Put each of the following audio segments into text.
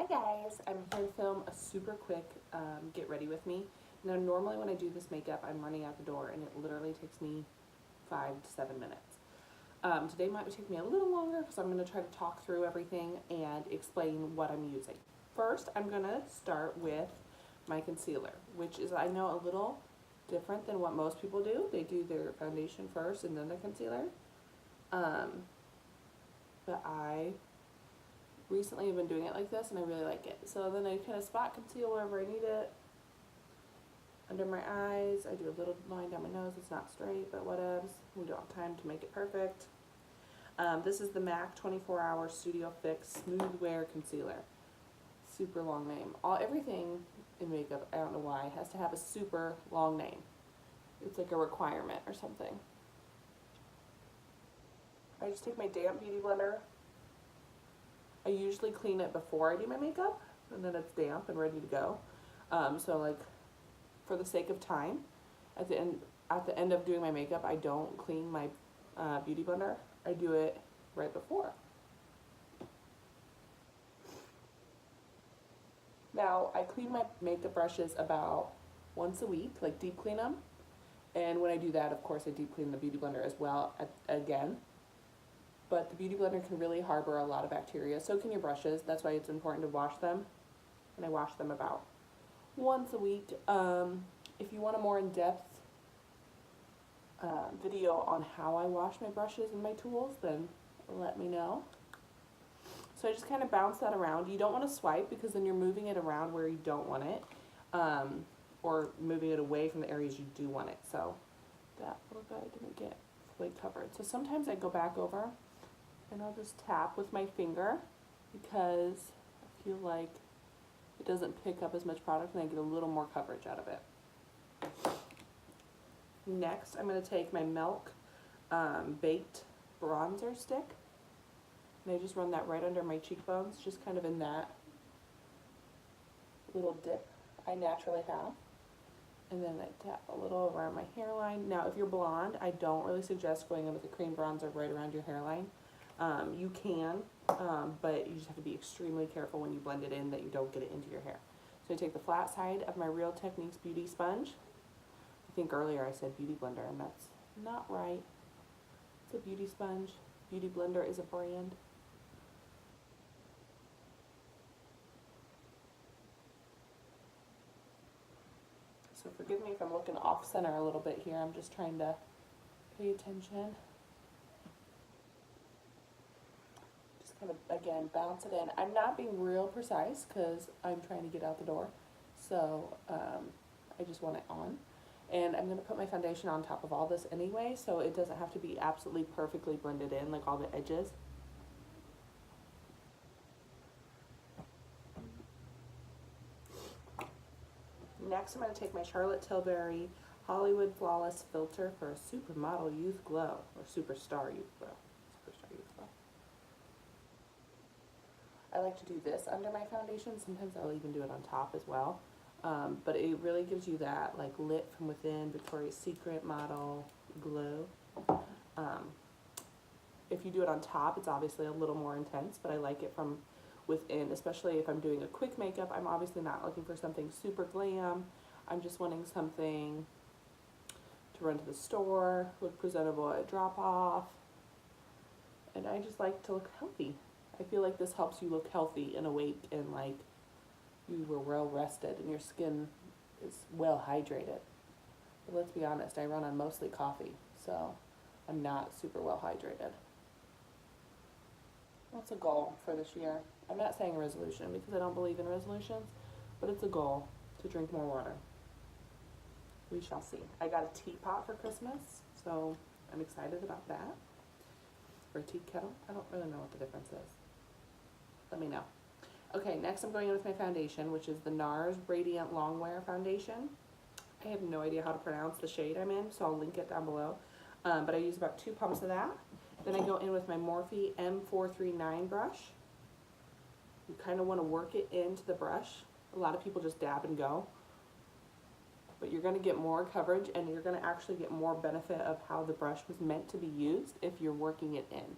Hi guys, I'm here to film a super quick get ready with me. Now normally when I do this makeup I'm running out the door and it literally takes me 5 to 7 minutes. Today might take me a little longer because I'm going to try to talk through everything and explain what I'm using. First I'm going to start with my concealer, which is, I know, a little different than what most people do. They do their foundation first and then their concealer. But I recently have been doing it like this and I really like it. So then I kind of spot conceal wherever I need it. Under my eyes, I do a little line down my nose. It's not straight, but whatevs. We don't have time to make it perfect. This is the MAC 24 Hour Studio Fix Smooth Wear Concealer. Super long name. Everything in makeup, I don't know why, has to have a super long name. It's like a requirement or something. I just take my damp beauty blender. I usually clean it before I do my makeup, and then it's damp and ready to go. So like, for the sake of time, at the end of doing my makeup, I don't clean my beauty blender. I do it right before. Now, I clean my makeup brushes about once a week, like deep clean them. And when I do that, of course, I deep clean the beauty blender as well again. But the beauty blender can really harbor a lot of bacteria. So can your brushes. That's why it's important to wash them. And I wash them about once a week. If you want a more in-depth video on how I wash my brushes and my tools, then let me know. So I just kind of bounce that around. You don't want to swipe because then you're moving it around where you don't want it, or moving it away from the areas you do want it. So that little guy didn't get fully covered. So sometimes I go back over and I'll just tap with my finger because I feel like it doesn't pick up as much product and I get a little more coverage out of it. Next, I'm going to take my Milk Baked Bronzer Stick and I just run that right under my cheekbones, just kind of in that little dip I naturally have. And then I tap a little around my hairline. Now, if you're blonde, I don't really suggest going in with a cream bronzer right around your hairline. You can, but you just have to be extremely careful when you blend it in that you don't get it into your hair. So I take the flat side of my Real Techniques Beauty Sponge. I think earlier I said beauty blender, and that's not right. It's a beauty sponge. Beauty blender is a brand. So forgive me if I'm looking off center a little bit here. I'm just trying to pay attention. Just kind of, again, bounce it in. I'm not being real precise because I'm trying to get out the door. So I just want it on. And I'm going to put my foundation on top of all this anyway, so it doesn't have to be absolutely perfectly blended in, like all the edges. Next, I'm going to take my Charlotte Tilbury Hollywood Flawless Filter for a Supermodel Youth Glow, or Superstar Youth Glow. Superstar Youth Glow. I like to do this under my foundation. Sometimes I'll even do it on top as well. But it really gives you that like lit from within Victoria's Secret model glow. If you do it on top, it's obviously a little more intense, but I like it from within, especially if I'm doing a quick makeup. I'm obviously not looking for something super glam. I'm just wanting something to run to the store, look presentable at drop off, and I just like to look healthy. I feel like this helps you look healthy and awake and like you were well rested and your skin is well hydrated. But let's be honest, I run on mostly coffee, so I'm not super well hydrated. That's a goal for this year. I'm not saying a resolution because I don't believe in resolutions, but it's a goal to drink more water. We shall see. I got a teapot for Christmas, so I'm excited about that. Or a tea kettle. I don't really know what the difference is. Let me know. Okay, next I'm going in with my foundation, which is the NARS Radiant Longwear Foundation. I have no idea how to pronounce the shade I'm in, so I'll link it down below. But I use about 2 pumps of that. Then I go in with my Morphe M439 brush. You kind of want to work it into the brush. A lot of people just dab and go. But you're going to get more coverage and you're going to actually get more benefit of how the brush was meant to be used if you're working it in.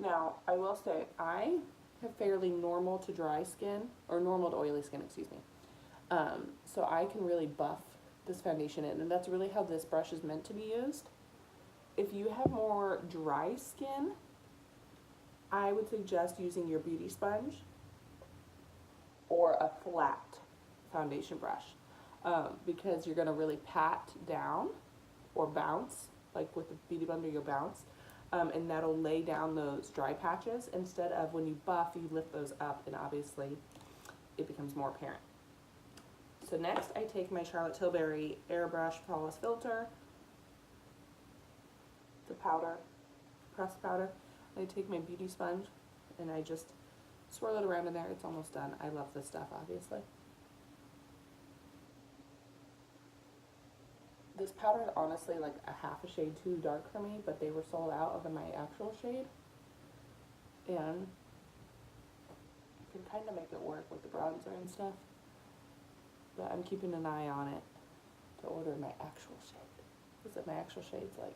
Now, I will say, I have fairly normal to dry skin, or normal to oily skin, excuse me. So I can really buff this foundation in, and that's really how this brush is meant to be used. If you have more dry skin, I would suggest using your beauty sponge or a flat foundation brush, because you're gonna really pat down or bounce, like with the beauty blender you'll bounce, and that'll lay down those dry patches instead of when you buff, you lift those up and obviously it becomes more apparent. So next I take my Charlotte Tilbury Airbrush Flawless Filter, the powder, pressed powder. I take my beauty sponge and I just swirl it around in there. It's almost done. I love this stuff, obviously. This powder is honestly like a half a shade too dark for me, but they were sold out of my actual shade. And I can kind of make it work with the bronzer and stuff. But I'm keeping an eye on it to order my actual shade. Because my actual shade's like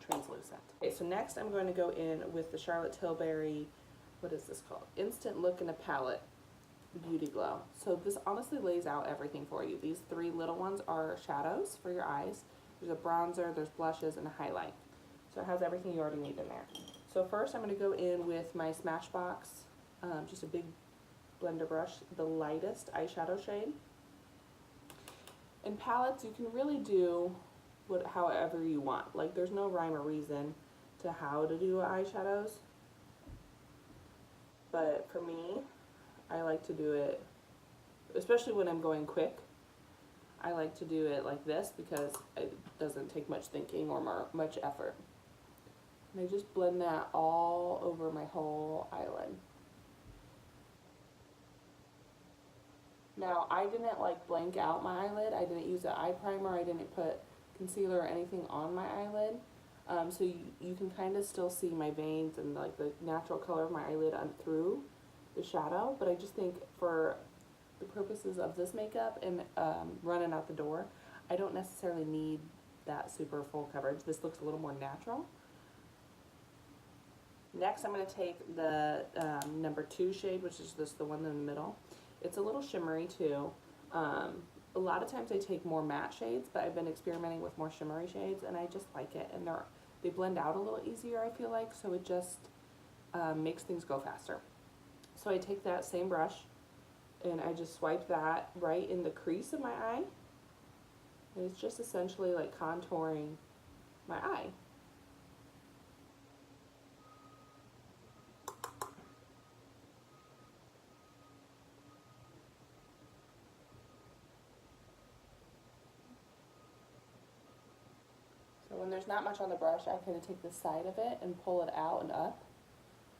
translucent. Okay, so next I'm going to go in with the Charlotte Tilbury, what is this called? Instant Look in a Palette Beauty Glow. So this honestly lays out everything for you. These three little ones are shadows for your eyes. There's a bronzer, there's blushes, and a highlight. So it has everything you already need in there. So first I'm going to go in with my Smashbox, just a big blender brush, the lightest eyeshadow shade. In palettes, you can really do however you want. Like, there's no rhyme or reason to how to do eyeshadows. But for me, I like to do it, especially when I'm going quick, I like to do it like this because it doesn't take much thinking or much effort. And I just blend that all over my whole eyelid. Now, I didn't like blank out my eyelid. I didn't use an eye primer. I didn't put concealer or anything on my eyelid. So you can kind of still see my veins and like the natural color of my eyelid through the shadow. But I just think for the purposes of this makeup and running out the door, I don't necessarily need that super full coverage. This looks a little more natural. Next, I'm going to take the number 2 shade, which is just the one in the middle. It's a little shimmery too. A lot of times I take more matte shades, but I've been experimenting with more shimmery shades and I just like it. And they blend out a little easier, I feel like, so it just makes things go faster. So I take that same brush and I just swipe that right in the crease of my eye. And it's just essentially like contouring my eye. So when there's not much on the brush, I kind of take the side of it and pull it out and up.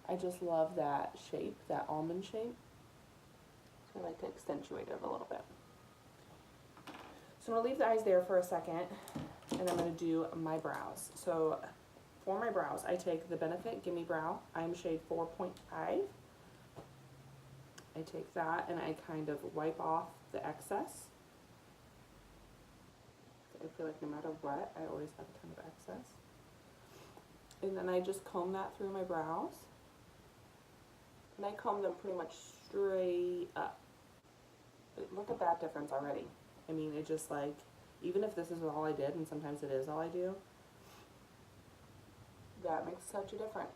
I just love that shape, that almond shape. So I like to accentuate it a little bit. So I'm going to leave the eyes there for a second, and I'm going to do my brows. So for my brows, I take the Benefit Gimme Brow. I'm shade 4.5. I take that and I kind of wipe off the excess. I feel like no matter what, I always have a ton of excess. And then I just comb that through my brows. And I comb them pretty much straight up. Look at that difference already. I mean, it just like, even if this is all I did, and sometimes it is all I do, that makes such a difference.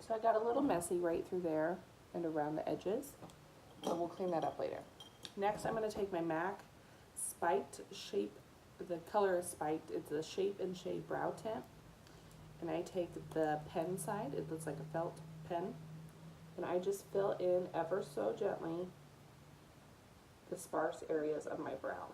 So I got a little messy right through there and around the edges, but we'll clean that up later. Next, I'm going to take my MAC Spiked Shape, the color is Spiked, it's a Shape and Shade Brow Tint, and I take the pen side, it looks like a felt pen, and I just fill in ever so gently the sparse areas of my brow.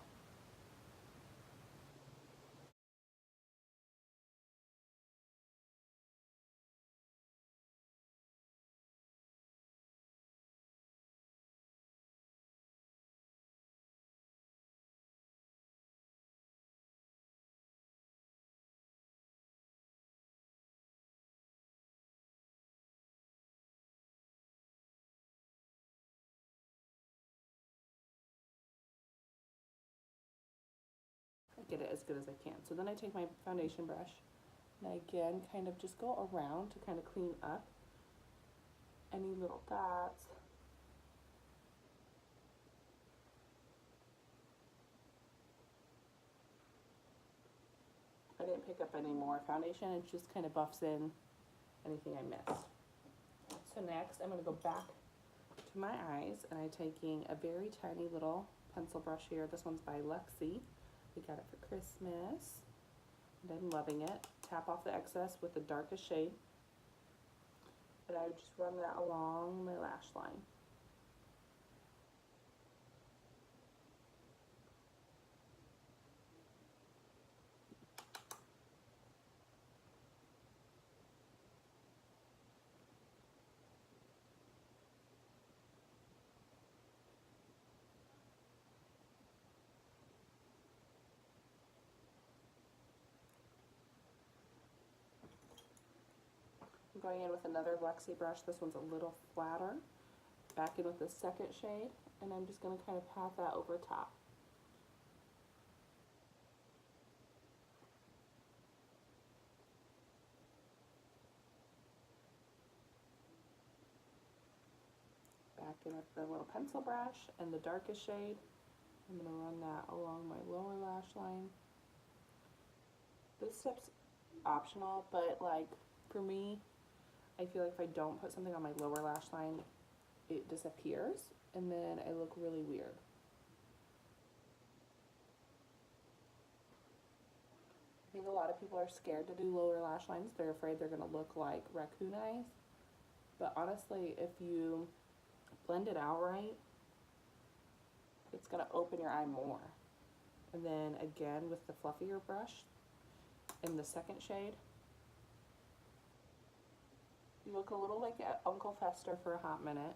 get it as good as I can. So then I take my foundation brush and I again kind of just go around to kind of clean up any little dots. I didn't pick up any more foundation, it just kind of buffs in anything I missed. So next I'm going to go back to my eyes, and I'm taking a very tiny little pencil brush here. This one's by Luxie. We got it for Christmas, and I'm loving it. Tap off the excess with the darkest shade, and I just run that along my lash line. I'm going in with another Luxie brush. This one's a little flatter. Back in with the second shade, and I'm just going to kind of pat that over top. Back in with the little pencil brush and the darkest shade. I'm going to run that along my lower lash line. This step's optional, but like for me, I feel like if I don't put something on my lower lash line, it disappears, and then I look really weird. I think a lot of people are scared to do lower lash lines. They're afraid they're going to look like raccoon eyes. But honestly, if you blend it out right, it's going to open your eye more. And then again with the fluffier brush in the second shade, you look a little like Uncle Fester for a hot minute.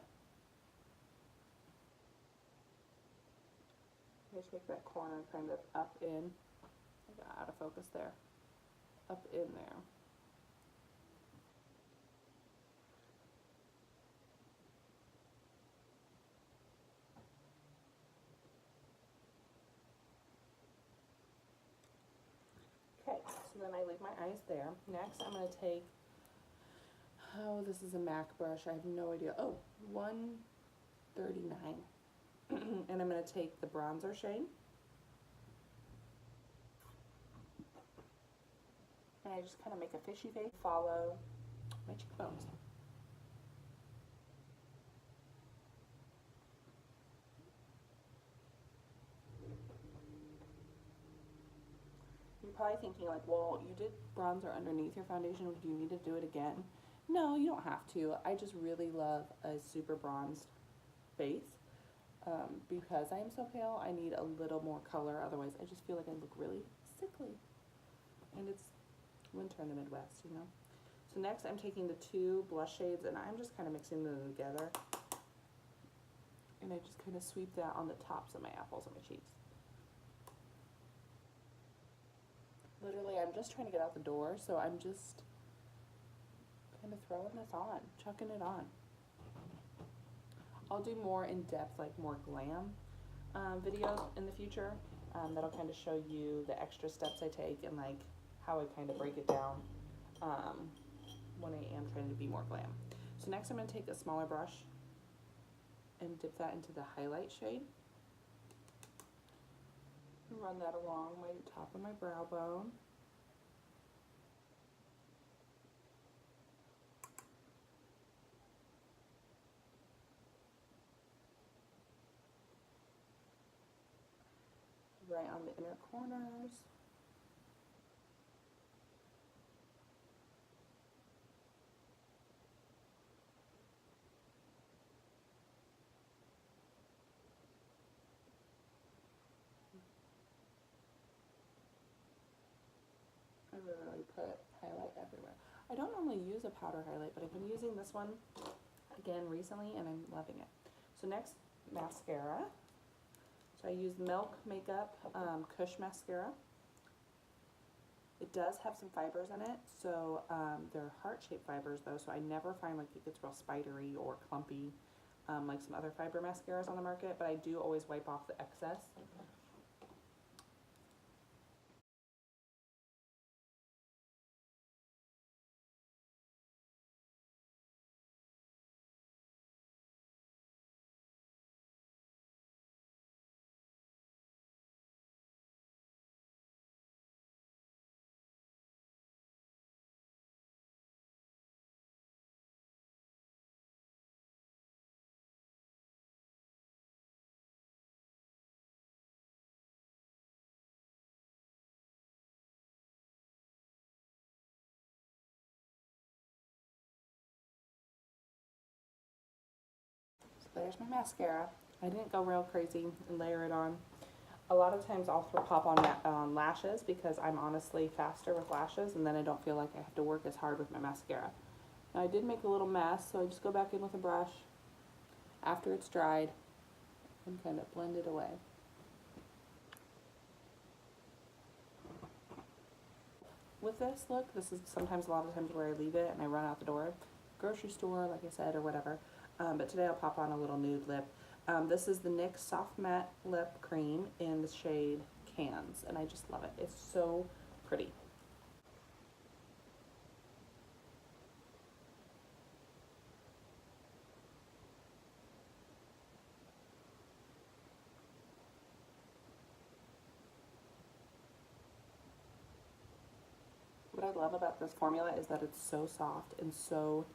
Just make that corner kind of up in. I got out of focus there. Up in there. Okay, so then I leave my eyes there. Next, I'm going to take, oh, this is a MAC brush. I have no idea. Oh, 139. And I'm going to take the bronzer shade. And I just kind of make a fishy face, follow my cheekbones. You're probably thinking like, well, you did bronzer underneath your foundation. Do you need to do it again? No, you don't have to. I just really love a super bronzed face. Because I am so pale, I need a little more color. Otherwise, I just feel like I look really sickly. And it's winter in the Midwest, you know. So next, I'm taking the two blush shades, and I'm just kind of mixing them together. And I just kind of sweep that on the tops of my apples and my cheeks. Literally, I'm just trying to get out the door, so I'm just kind of throwing this on, chucking it on. I'll do more in-depth, like more glam videos in the future. That'll kind of show you the extra steps I take and like how I kind of break it down when I am trying to be more glam. So next I'm going to take a smaller brush and dip that into the highlight shade. And run that along my top of my brow bone. Right on the inner corners. I literally put highlight everywhere. I don't normally use a powder highlight, but I've been using this one again recently and I'm loving it. So next, mascara. So I use Milk Makeup Kush mascara. It does have some fibers in it, so they're heart-shaped fibers though, so I never find like it gets real spidery or clumpy like some other fiber mascaras on the market, but I do always wipe off the excess. There's my mascara. I didn't go real crazy and layer it on. A lot of times I'll pop on lashes because I'm honestly faster with lashes, and then I don't feel like I have to work as hard with my mascara. Now I did make a little mess, so I just go back in with a brush after it's dried and kind of blend it away. With this look, this is sometimes a lot of times where I leave it and I run out the door. Grocery store, like I said, or whatever. But today I'll pop on a little nude lip. This is the NYX Soft Matte Lip Cream in the shade Cans, and I just love it. It's so pretty. What I love about this formula is that it's so soft and so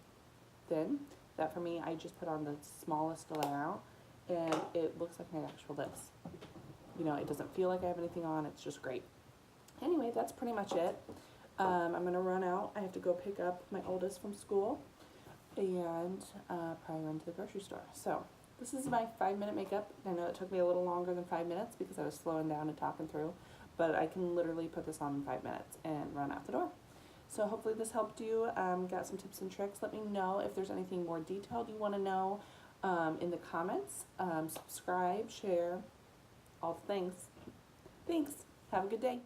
thin that for me, I just put on the smallest amount and it looks like my actual lips. You know, it doesn't feel like I have anything on. It's just great. Anyway, that's pretty much it. I'm going to run out. I have to go pick up my oldest from school and probably run to the grocery store. So this is my 5-minute makeup. I know it took me a little longer than 5 minutes because I was slowing down and talking through, but I can literally put this on in 5 minutes and run out the door. So hopefully this helped you. Got some tips and tricks. Let me know if there's anything more detailed you want to know in the comments. Subscribe, share, all the things. Thanks. Have a good day.